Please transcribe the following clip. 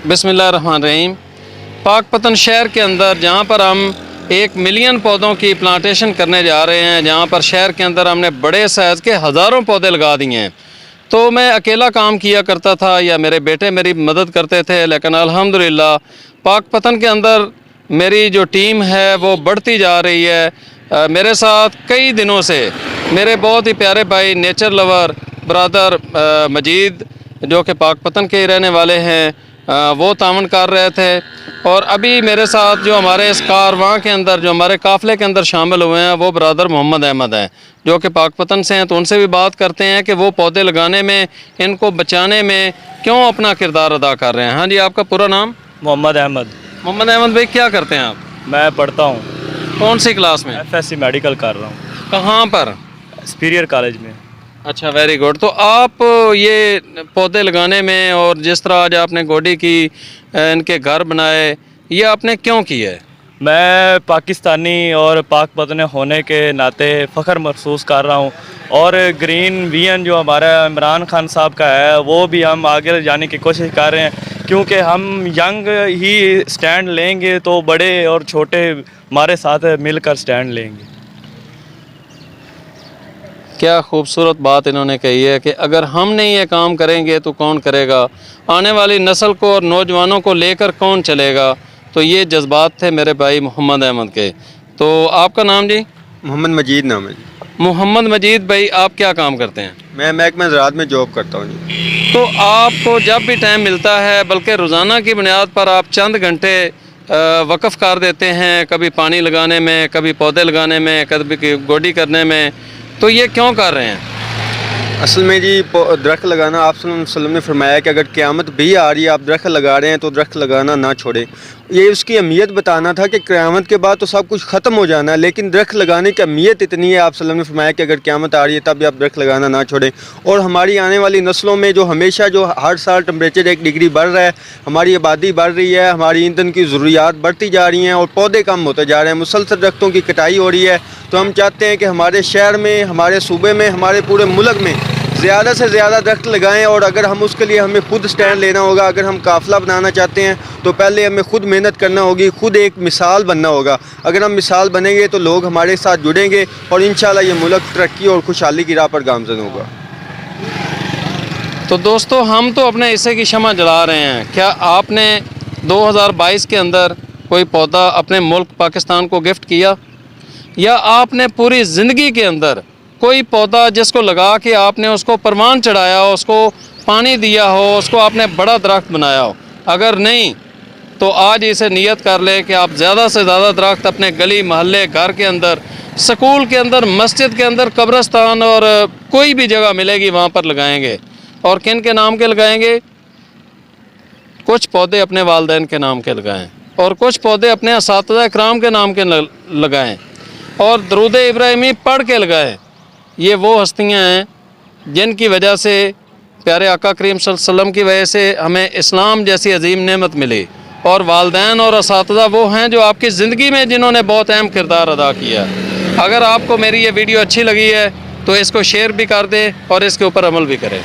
बिस्मिल्लाहिर्रहमानिर्रहीम। पाकपतन शहर के अंदर जहाँ पर हम 1 मिलियन पौधों की प्लांटेशन करने जा रहे हैं, जहाँ पर शहर के अंदर हमने बड़े साइज़ के हज़ारों पौधे लगा दिए हैं। तो मैं अकेला काम किया करता था या मेरे बेटे मेरी मदद करते थे, लेकिन अल्हम्दुलिल्लाह पाकपतन के अंदर मेरी जो टीम है वो बढ़ती जा रही है। मेरे साथ कई दिनों से मेरे बहुत ही प्यारे भाई नेचर लवर ब्रदर मजीद जो कि पाकपतन के रहने वाले हैं, वो तावन कर रहे थे। और अभी मेरे साथ जो हमारे इस कारवां के अंदर, जो हमारे काफ़िले के अंदर शामिल हुए हैं, वो ब्रदर मोहम्मद अहमद हैं जो कि पाकपतन से हैं। तो उनसे भी बात करते हैं कि वो पौधे लगाने में, इनको बचाने में क्यों अपना किरदार अदा कर रहे हैं। हाँ जी, आपका पूरा नाम? मोहम्मद अहमद। मोहम्मद अहमद भाई, क्या करते हैं आप? मैं पढ़ता हूँ। कौन सी क्लास में? FSC मेडिकल कर रहा हूँ। कहाँ पर? सुपीरियर कॉलेज में। अच्छा, वेरी गुड। तो आप ये पौधे लगाने में और जिस तरह आज आपने गोडी की, इनके घर बनाए, ये आपने क्यों किया है? मैं पाकिस्तानी और पाकपतन होने के नाते फ़ख्र महसूस कर रहा हूँ, और ग्रीन विजन जो हमारा इमरान खान साहब का है वो भी हम आगे जाने की कोशिश कर रहे हैं, क्योंकि हम यंग ही स्टैंड लेंगे तो बड़े और छोटे हमारे साथ मिलकर स्टैंड लेंगे। क्या खूबसूरत बात इन्होंने कही है कि अगर हम नहीं ये काम करेंगे तो कौन करेगा, आने वाली नस्ल को और नौजवानों को लेकर कौन चलेगा। तो ये जज्बात थे मेरे भाई मोहम्मद अहमद के। तो आपका नाम जी? मोहम्मद मजीद नाम है जी। मोहम्मद मजीद भाई, आप क्या काम करते हैं? मैं महकमा ज़राअत में जॉब करता हूँ जी। तो आपको जब भी टाइम मिलता है, बल्कि रोज़ाना की बुनियाद पर आप चंद घंटे वक़्फ़ कर देते हैं, कभी पानी लगाने में, कभी पौधे लगाने में, कभी गोडी करने में, तो ये क्यों कर रहे हैं? असल में जी दरख्त लगाना, आप सल्लल्लाहु अलैहि वसल्लम ने फरमाया कि अगर क़यामत भी आ रही है, आप दरख्त लगा रहे हैं तो दरख्त लगाना ना छोड़ें। ये उसकी अहमियत बताना था कि क़यामत के बाद तो सब कुछ ख़त्म हो जाना है, लेकिन दरख्त लगाने की अहमियत इतनी है। आप सल्लल्लाहु अलैहि वसल्लम ने फरमाया कि अगर क़यामत आ रही है तब भी आप दरख्त लगाना ना छोड़ें। और हमारी आने वाली नस्लों में जो हमेशा जो हर साल टेम्परेचर 1 डिग्री बढ़ रहा है, हमारी आबादी बढ़ रही है, हमारी ईंधन की ज़रूरियात बढ़ती जा रही हैं और पौधे कम होते जा रहे हैं, मुसलसल दरख्तों की कटाई हो रही है। तो हम चाहते हैं कि हमारे शहर में, हमारे सूबे में, हमारे पूरे मुल्क में ज़्यादा से ज़्यादा दरख्त लगाएं। और अगर हम उसके लिए हमें खुद स्टैंड लेना होगा, अगर हम काफ़िला बनाना चाहते हैं तो पहले हमें खुद मेहनत करना होगी, खुद एक मिसाल बनना होगा। अगर हम मिसाल बनेंगे तो लोग हमारे साथ जुड़ेंगे और इंशाल्लाह ये मुल्क तरक्की और खुशहाली की राह पर गामज़न होगा। तो दोस्तों, हम तो अपने हिस्से की शमع जला रहे हैं। क्या आपने 2022 के अंदर कोई पौधा अपने मुल्क पाकिस्तान को गिफ्ट किया, या आपने पूरी ज़िंदगी के अंदर कोई पौधा जिसको लगा के आपने उसको परवान चढ़ाया हो, उसको पानी दिया हो, उसको आपने बड़ा दरख्त बनाया हो? अगर नहीं तो आज इसे नियत कर ले कि आप ज़्यादा से ज़्यादा दरख्त अपने गली मोहल्ले, घर के अंदर, स्कूल के अंदर, मस्जिद के अंदर, कब्रिस्तान और कोई भी जगह मिलेगी वहाँ पर लगाएंगे। और किन के नाम के लगाएंगे? कुछ पौधे अपने वालिदैन के नाम के लगाएं और कुछ पौधे अपने असातिज़ा इकराम के नाम के लगाएं और दरूद इब्राहिमी पढ़ के लगाएं। ये वो हस्तियाँ हैं जिनकी वजह से, प्यारे आका करीम सल्लल्लाहु अलैहि वसल्लम की वजह से हमें इस्लाम जैसी अजीम नेमत मिली। और वालिदैन और असातिज़ा वो हैं जो आपकी ज़िंदगी में जिन्होंने बहुत अहम किरदार अदा किया। अगर आपको मेरी ये वीडियो अच्छी लगी है तो इसको शेयर भी कर दें और इसके ऊपर अमल भी करें।